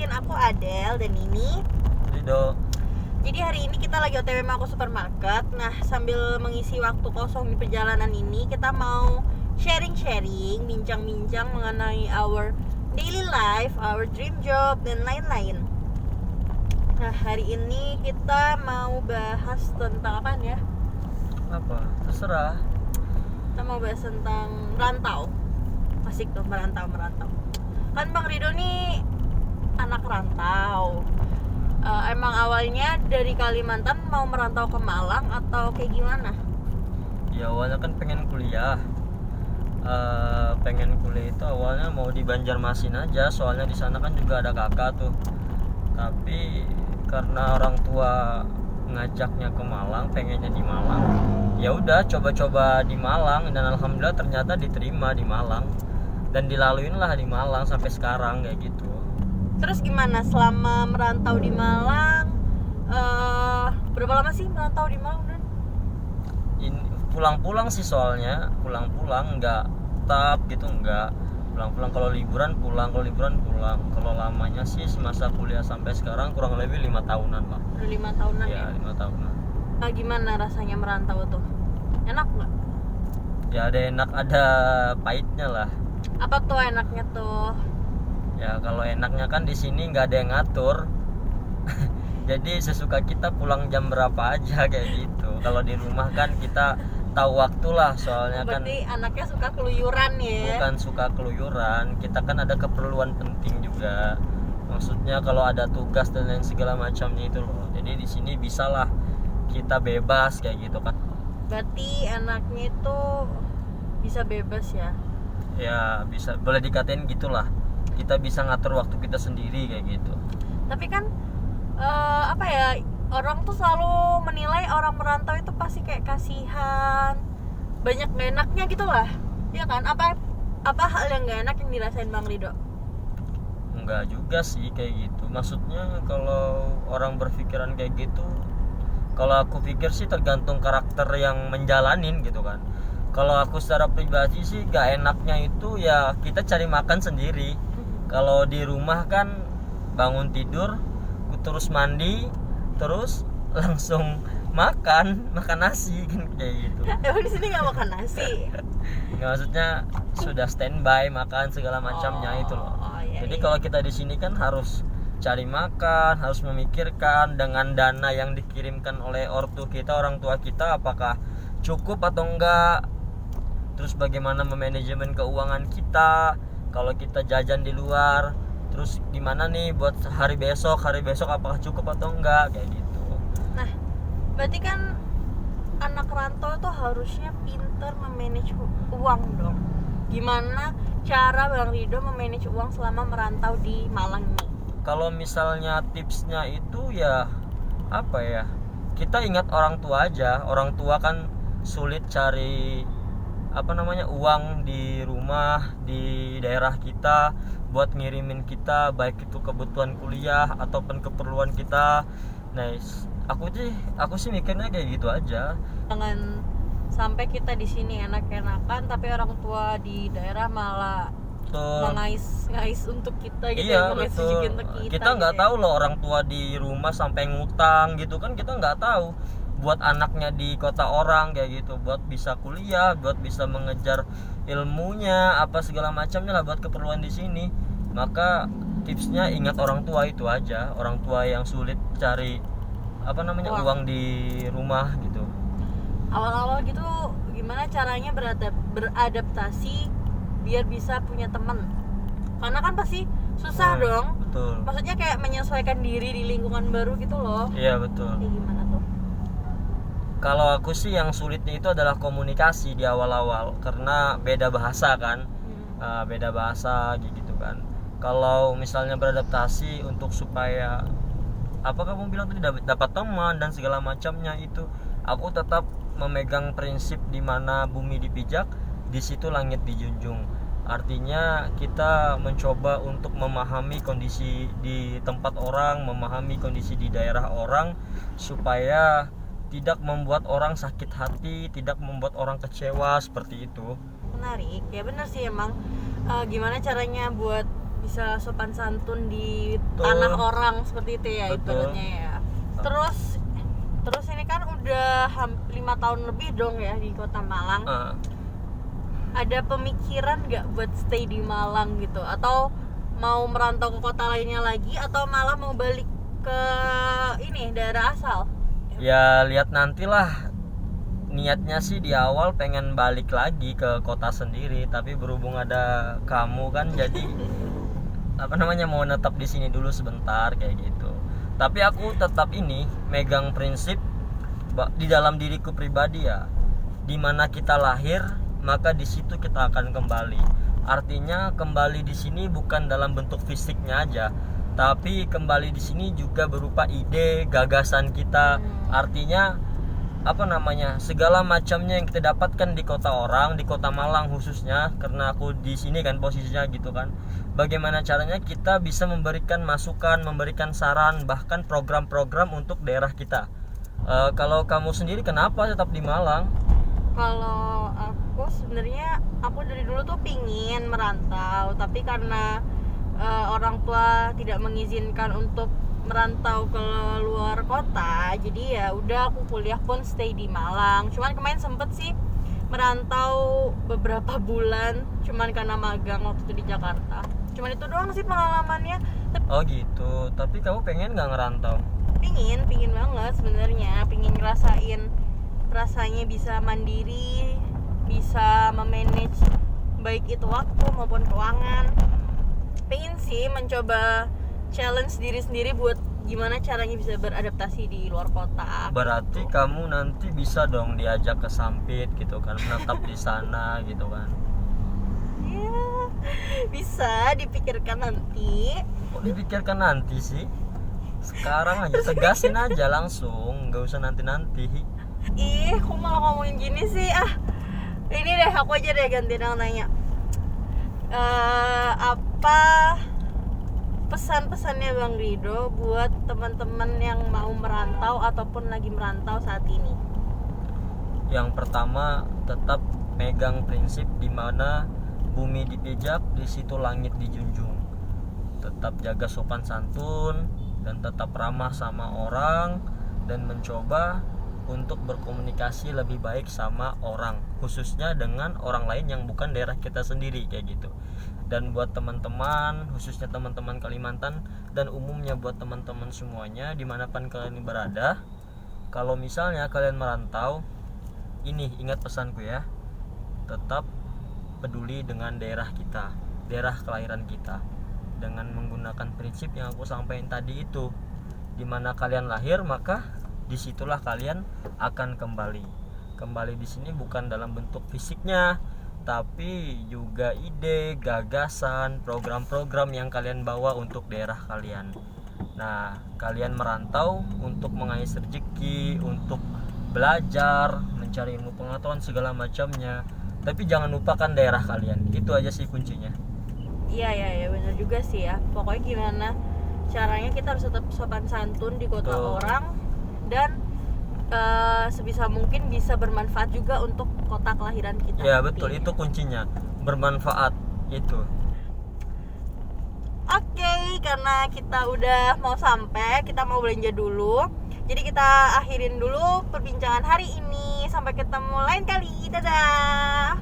kenalin, aku Adel dan ini Rido. Jadi hari ini kita lagi OTW mau ke supermarket. Nah, sambil mengisi waktu kosong di perjalanan ini, kita mau sharing-sharing, bincang-bincang mengenai our daily life, our dream job, dan lain-lain. Nah, hari ini kita mau bahas tentang apa ya? Apa? Terserah. Kita mau bahas tentang merantau. Asik tuh, merantau. Kan Bang Rido nih anak rantau. Emang awalnya dari Kalimantan mau merantau ke Malang atau kayak gimana? Ya awalnya kan pengen kuliah. Pengen kuliah itu awalnya mau di Banjarmasin aja, soalnya di sana kan juga ada kakak tuh. Tapi karena orang tua ngajaknya ke Malang, pengennya di Malang. Ya udah coba-coba di Malang dan alhamdulillah ternyata diterima di Malang. Dan dilaluin lah di Malang sampai sekarang kayak gitu. Terus gimana selama merantau di Malang? Berapa lama sih merantau di Malang? Ini pulang-pulang sih, soalnya pulang-pulang nggak tetap gitu, nggak pulang-pulang. Kalau liburan pulang, kalau lamanya sih semasa kuliah sampai sekarang kurang lebih 5 tahunan lah. Udah 5 tahunan ya? 5 tahunan. Gimana rasanya merantau tuh? Enak nggak? Ya ada enak ada pahitnya lah. Apa tuh enaknya tuh? Ya kalau enaknya kan di sini nggak ada yang ngatur. Jadi sesuka kita pulang jam berapa aja kayak gitu. Kalau di rumah kan kita tahu waktu lah, soalnya kan Berarti anaknya suka keluyuran ya? bukan suka keluyuran, kita kan ada keperluan penting juga. Maksudnya kalau ada tugas dan lain segala macamnya itu loh. Jadi di sini bisalah kita bebas kayak gitu kan. Berarti enaknya itu bisa bebas ya? Ya bisa, boleh dikatain gitulah. Kita bisa ngatur waktu kita sendiri kayak gitu. Tapi kan apa ya, orang tuh selalu menilai orang merantau itu pasti kayak kasihan, banyak gak enaknya gitu lah, ya kan? Apa hal yang gak enak yang dirasain Bang Rido? Enggak juga sih kayak gitu. Maksudnya kalau orang berpikiran kayak gitu, kalau aku pikir sih tergantung karakter yang menjalanin gitu kan. Kalau aku secara pribadi sih gak enaknya itu ya kita cari makan sendiri. Kalau di rumah kan bangun tidur, terus mandi, terus langsung makan nasi kan kayak gitu. Emang di sini nggak makan nasi? Nggak, maksudnya sudah standby makan segala macamnya itu loh. Iya, Jadi iya. kalau kita di sini kan harus cari makan, harus memikirkan dengan dana yang dikirimkan oleh orang tua kita apakah cukup atau enggak. Terus bagaimana memanajemen keuangan kita kalau kita jajan di luar. Terus gimana nih buat hari besok apakah cukup atau enggak kayak gitu. Nah, berarti kan anak rantau tuh harusnya pinter memanage uang dong. Gimana cara Bang Rido memanage uang selama merantau di Malang ini? Kalau misalnya tipsnya itu ya apa ya, kita ingat orang tua aja. Orang tua kan sulit cari uang di rumah, di daerah kita buat ngirimin kita, baik itu kebutuhan kuliah ataupun keperluan kita. Nah, aku sih mikirnya kayak gitu aja. Jangan sampai kita di sini enak-enakan tapi orang tua di daerah malah ngais untuk kita gitu. Iya, mengais betul. rezeki untuk Kita nggak gitu tahu loh orang tua di rumah sampai ngutang gitu kan, kita nggak tahu. Buat anaknya di kota orang kayak gitu, buat bisa kuliah, buat bisa mengejar ilmunya, apa segala macamnya lah buat keperluan di sini. Maka tipsnya ingat orang tua itu aja, orang tua yang sulit cari uang di rumah gitu. Awal-awal gitu gimana caranya beradaptasi biar bisa punya teman? Karena kan pasti susah dong. Betul. Maksudnya kayak menyesuaikan diri di lingkungan baru gitu loh. Iya, betul. Kayak gimana tuh? Kalau aku sih yang sulitnya itu adalah komunikasi di awal-awal, karena beda bahasa kan. Beda bahasa gitu kan. Kalau misalnya beradaptasi untuk supaya kamu bilang tadi dapat teman dan segala macamnya, itu aku tetap memegang prinsip di mana bumi dipijak, di situ langit dijunjung. Artinya kita mencoba untuk memahami kondisi di tempat orang, memahami kondisi di daerah orang, supaya tidak membuat orang sakit hati, tidak membuat orang kecewa, seperti itu. Menarik ya, benar sih emang. Gimana caranya buat bisa sopan santun di Betul. tanah orang seperti itu ya Betul. ibaratnya ya. Terus ini kan udah 5 tahun lebih dong ya di kota Malang. Ada pemikiran nggak buat stay di Malang gitu, atau mau merantau ke kota lainnya lagi, atau malah mau balik ke ini daerah asal? Ya lihat nantilah. Niatnya sih di awal pengen balik lagi ke kota sendiri, tapi berhubung ada kamu kan jadi mau netap di sini dulu sebentar kayak gitu. Tapi aku tetap ini megang prinsip di dalam diriku pribadi ya, dimana kita lahir maka di situ kita akan kembali. Artinya kembali di sini bukan dalam bentuk fisiknya aja, tapi kembali di sini juga berupa ide, gagasan kita. Artinya segala macamnya yang kita dapatkan di kota orang, di kota Malang khususnya, karena aku di sini kan posisinya gitu kan. Bagaimana caranya kita bisa memberikan masukan, memberikan saran, bahkan program-program untuk daerah kita. Kalau kamu sendiri kenapa tetap di Malang? Kalau aku sebenarnya dari dulu tuh pingin merantau, tapi karena orang tua tidak mengizinkan untuk merantau ke luar kota, jadi ya udah aku kuliah pun stay di Malang. Cuman kemarin sempet sih merantau beberapa bulan, cuman karena magang waktu itu di Jakarta. Cuman itu doang sih pengalamannya. Oh gitu, tapi kamu pengen nggak ngerantau? Pingin banget sebenarnya, pingin ngerasain rasanya bisa mandiri, bisa memanage baik itu waktu maupun keuangan. Pengen sih mencoba challenge diri sendiri buat gimana caranya bisa beradaptasi di luar kota. Berarti kamu nanti bisa dong diajak ke Sampit gitu kan, menetap di sana gitu kan. Ya, bisa dipikirkan nanti. Kok dipikirkan nanti sih? Sekarang aja tegasin aja langsung, nggak usah nanti-nanti. Ih, kok malah ngomongin gini sih? Ini deh, aku aja deh gantian yang nanya. Apa pesan-pesannya Bang Rido buat teman-teman yang mau merantau ataupun lagi merantau saat ini? Yang pertama, tetap megang prinsip di mana bumi dipijak, di situ langit dijunjung. Tetap jaga sopan santun dan tetap ramah sama orang, dan mencoba untuk berkomunikasi lebih baik sama orang, khususnya dengan orang lain yang bukan daerah kita sendiri kayak gitu. Dan buat teman-teman, khususnya teman-teman Kalimantan dan umumnya buat teman-teman semuanya dimanapun kalian berada, kalau misalnya kalian merantau, ini ingat pesanku ya, tetap peduli dengan daerah kita, daerah kelahiran kita, dengan menggunakan prinsip yang aku sampaikan tadi itu. Dimana kalian lahir maka disitulah kalian akan kembali di sini, bukan dalam bentuk fisiknya, tapi juga ide, gagasan, program-program yang kalian bawa untuk daerah kalian. Nah, kalian merantau untuk mengais rezeki, untuk belajar, mencari ilmu pengetahuan segala macamnya, tapi jangan lupakan daerah kalian. Itu aja sih kuncinya. Iya benar juga sih ya. Pokoknya gimana caranya kita harus tetap sopan santun di kota orang, dan sebisa mungkin bisa bermanfaat juga untuk kota kelahiran kita. Ya betul, itu kuncinya, bermanfaat itu. Oke, karena kita udah mau sampai, kita mau belanja dulu. Jadi kita akhirin dulu perbincangan hari ini. Sampai ketemu lain kali. Dadah.